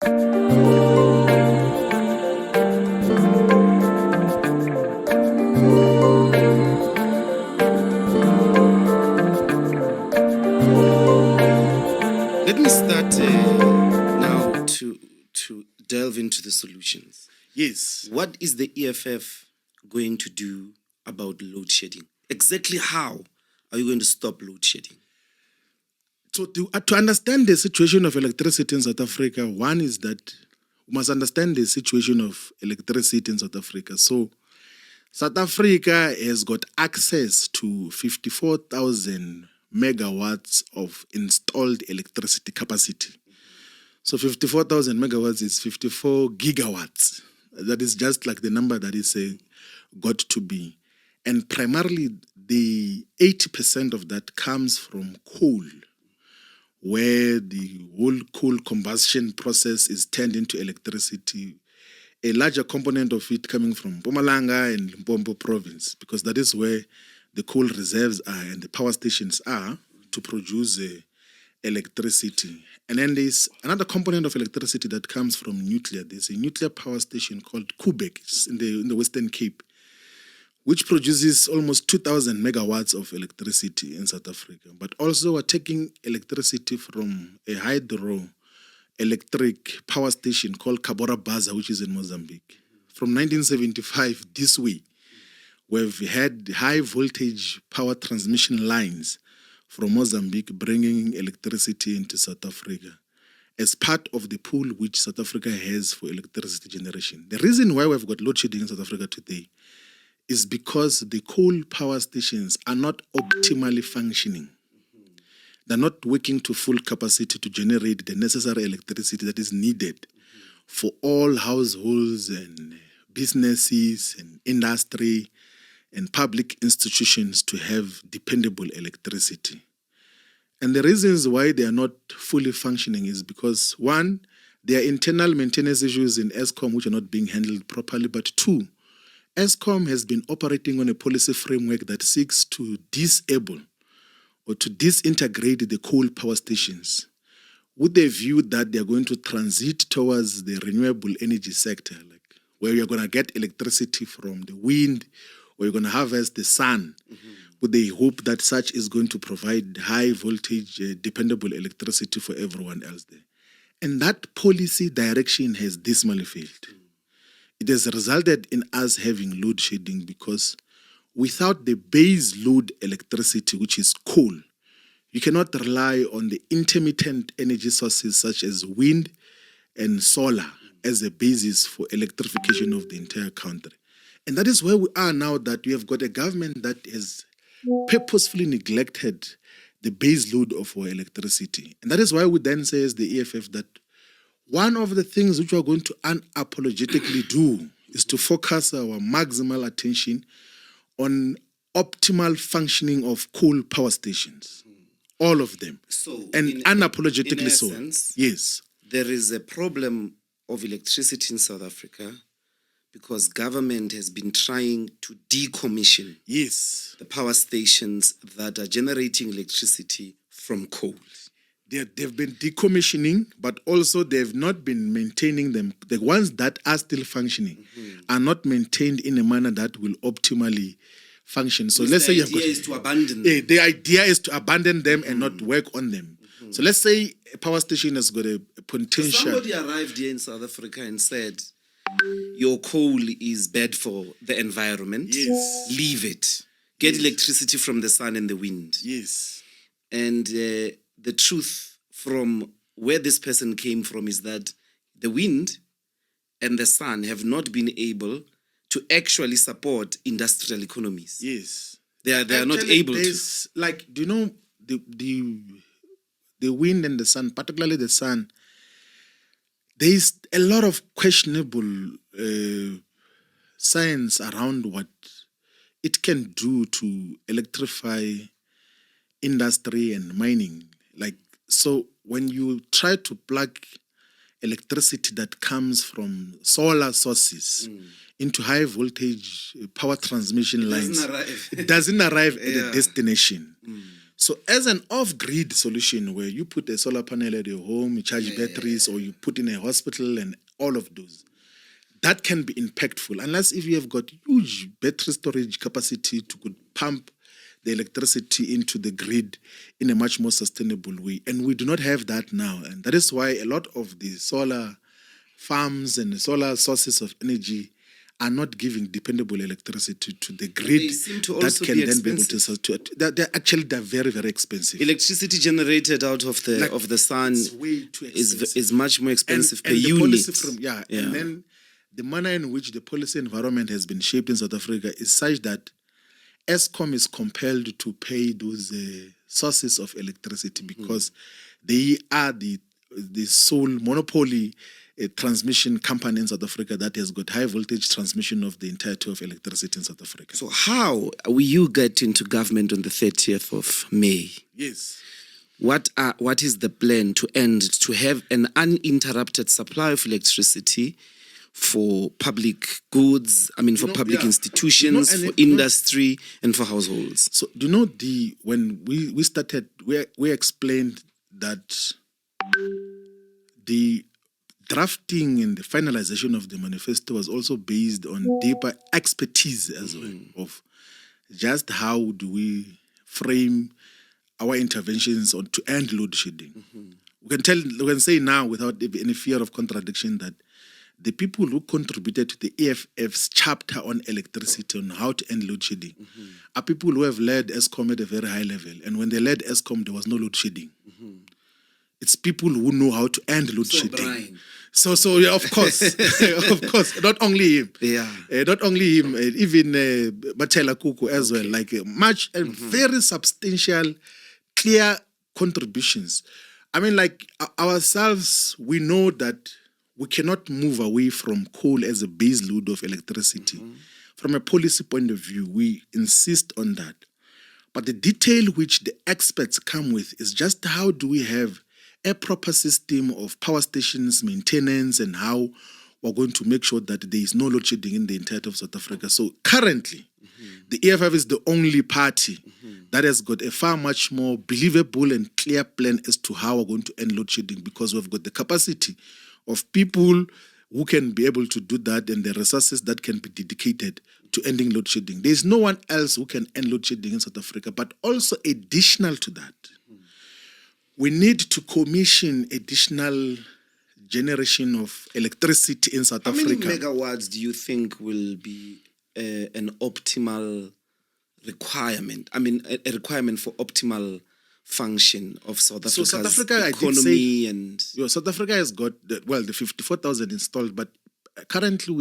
Let me start now to delve into the solutions. Yes. What is the EFF going to do about load shedding? Exactly how are you going to stop load shedding? So to understand the situation of electricity in South Africa, one is that we must understand the situation of electricity in South Africa. So South Africa has got access to 54,000 megawatts of installed electricity capacity. So 54,000 megawatts is 54 gigawatts. That is just like the number that is got to be. And primarily, the 80% of that comes from coal, where the whole coal combustion process is turned into electricity. A larger component of it coming from Mpumalanga and Limpopo province, because that is where the coal reserves are and the power stations are to produce electricity. And then there's another component of electricity that comes from nuclear. There's a nuclear power station called Kubek in the Western Cape, which produces almost 2,000 megawatts of electricity in South Africa. But also we're taking electricity from a hydroelectric power station called Cabora Bassa, which is in Mozambique. From 1975 this way, we've had high voltage power transmission lines from Mozambique bringing electricity into South Africa as part of the pool which South Africa has for electricity generation. The reason why we've got load shedding in South Africa today is because the coal power stations are not optimally functioning. They're not working to full capacity to generate the necessary electricity that is needed for all households and businesses and industry and public institutions to have dependable electricity. And the reasons why they are not fully functioning is because, one, there are internal maintenance issues in Eskom which are not being handled properly, but two, Eskom has been operating on a policy framework that seeks to disable or to disintegrate the coal power stations with the view that they are going to transit towards the renewable energy sector, like where you're going to get electricity from the wind or you're going to harvest the sun, with the hope that such is going to provide high voltage, dependable electricity for everyone else there. And that policy direction has dismally failed. It has resulted in us having load shedding because without the base load electricity, which is coal, you cannot rely on the intermittent energy sources such as wind and solar as a basis for electrification of the entire country. And that is where we are now, that we have got a government that has purposefully neglected the base load of our electricity. And that is why we then say as the EFF that one of the things which we are going to unapologetically do is to focus our maximal attention on optimal functioning of coal power stations. All of them. So, and unapologetically so. Essence, yes. There is a problem of electricity in South Africa because government has been trying to decommission the power stations that are generating electricity from coal. They've been decommissioning, but also they've not been maintaining them. The ones that are still functioning are not maintained in a manner that will optimally function. So let's say the idea is to abandon them. The idea is to abandon them and not work on them. So let's say a power station has got a potential. So somebody arrived here in South Africa and said, your coal is bad for the environment. Yes. Leave it. Get electricity from the sun and the wind. Yes. And the truth from where this person came from is that the wind and the sun have not been able to actually support industrial economies. Yes. They are not able to. Like, do you know the wind and the sun, particularly the sun, there is a lot of questionable science around what it can do to electrify industry and mining. Like, so when you try to plug electricity that comes from solar sources into high voltage power transmission lines, it doesn't arrive at the destination. So as an off-grid solution where you put a solar panel at your home, you charge batteries, or you put in a hospital and all of those, that can be impactful unless if you have got huge battery storage capacity to could pump the electricity into the grid in a much more sustainable way. And we do not have that now. And that is why a lot of the solar farms and the solar sources of energy are not giving dependable electricity to the grid that can then be able to they're very, very expensive. Electricity generated out of the sun is much more expensive per unit. And then the manner in which the policy environment has been shaped in South Africa is such that Eskom is compelled to pay those sources of electricity because they are the sole monopoly transmission company in South Africa that has got high voltage transmission of the entirety of electricity in South Africa. So how will you get into government on the 30th of May? Yes. What is the plan to have an uninterrupted supply of electricity for public goods, for public institutions, for industry, and for households? So, when we started, we explained that the drafting and the finalization of the manifesto was also based on deeper expertise as well of just how do we frame our interventions to end load shedding. We can say now without any fear of contradiction that the people who contributed to the EFF's chapter on electricity, on how to end load shedding, are people who have led Eskom at a very high level. And when they led Eskom, there was no load shedding. It's people who know how to end load shedding. Brian. So yeah, of course, of course. Not only him, not only him, even Matela Kuku as well. Like much and very substantial, clear contributions. Like ourselves, we know that we cannot move away from coal as a base load of electricity. From a policy point of view, we insist on that. But the detail which the experts come with is just how do we have a proper system of power stations maintenance and how we're going to make sure that there is no load shedding in the entirety of South Africa. So currently, the EFF is the only party that has got a far much more believable and clear plan as to how we're going to end load shedding, because we've got the capacity of people who can be able to do that and the resources that can be dedicated to ending load shedding. There's no one else who can end load shedding in South Africa, but also additional to that, we need to commission additional generation of electricity in South Africa. How many megawatts do you think will be an optimal requirement? A requirement for optimal function of South Africa's economy South Africa has got the 54,000 installed, but currently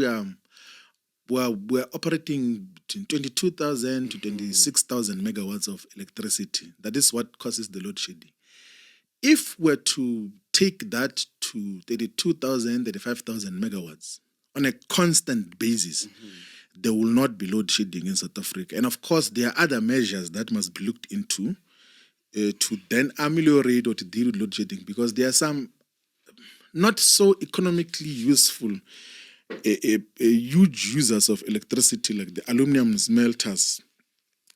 we're operating between 22,000 to 26,000 megawatts of electricity. That is what causes the load shedding. If we're to take that to 32,000, 35,000 megawatts on a constant basis, there will not be load shedding in South Africa. And of course, there are other measures that must be looked into to then ameliorate or to deal with load shedding, because there are some not so economically useful huge users of electricity, like the aluminum smelters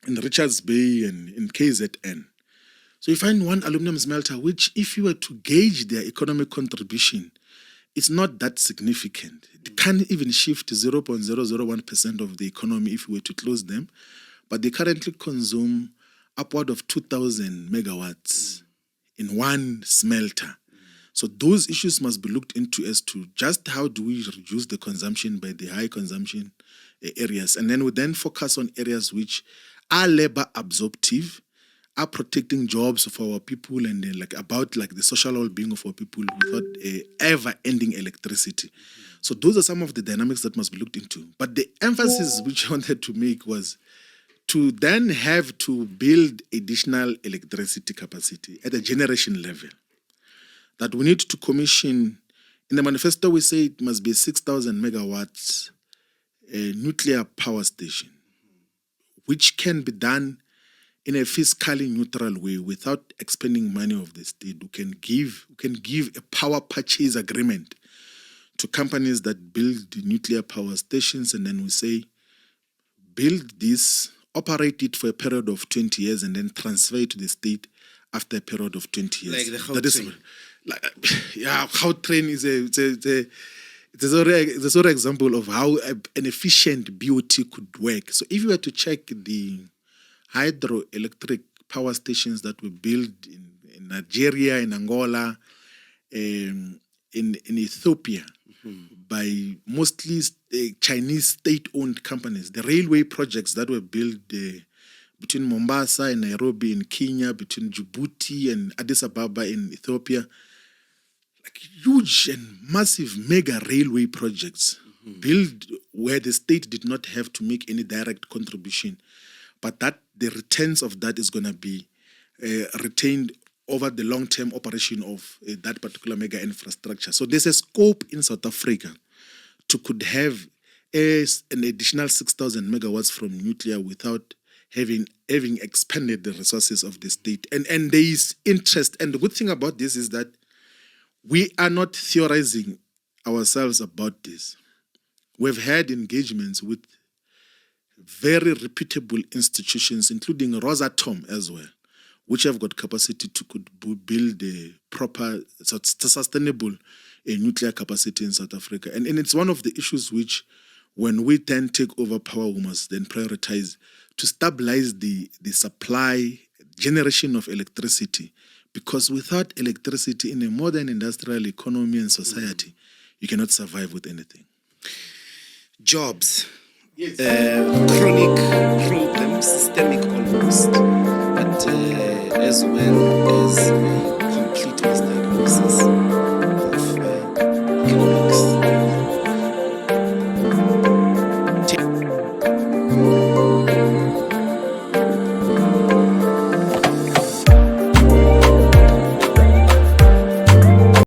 in Richards Bay and in KZN. So you find one aluminum smelter, which if you were to gauge their economic contribution, it's not that significant. It can't even shift 0.001% of the economy if we were to close them. But they currently consume upward of 2,000 megawatts in one smelter. So those issues must be looked into as to just how do we reduce the consumption by the high consumption areas. And then we then focus on areas which are labor absorptive, are protecting jobs of our people and about the social well-being of our people without ever-ending electricity. So those are some of the dynamics that must be looked into. But the emphasis which I wanted to make was to then have to build additional electricity capacity at a generation level. That we need to commission, in the manifesto we say it must be 6,000 megawatts nuclear power station, which can be done in a fiscally neutral way without expending money of the state. We can give a power purchase agreement to companies that build the nuclear power stations, and then we say, build this operate it for a period of 20 years and then transfer it to the state after a period of 20 years. Like the Gautrain. Gautrain is a sort of example of how an efficient BOT could work. So if you were to check the hydroelectric power stations that were built in Nigeria, in Angola, in Ethiopia, by mostly Chinese state-owned companies, the railway projects that were built between Mombasa and Nairobi in Kenya, between Djibouti and Addis Ababa in Ethiopia, like huge and massive mega railway projects built where the state did not have to make any direct contribution, but that the returns of that is going to be retained over the long-term operation of that particular mega infrastructure. So there's a scope in South Africa to could have an additional 6,000 megawatts from nuclear without having expanded the resources of the state. And there is interest. And the good thing about this is that we are not theorizing ourselves about this. We've had engagements with very reputable institutions, including Rosatom as well, which have got capacity to could build a proper, sustainable nuclear capacity in South Africa. And it's one of the issues which, when we then take over power, we must then prioritize to stabilize the supply generation of electricity. Because without electricity in a modern industrial economy and society, you cannot survive with anything. Jobs. Yes. Chronic problems, systemic almost, but as well as complete misdiagnosis.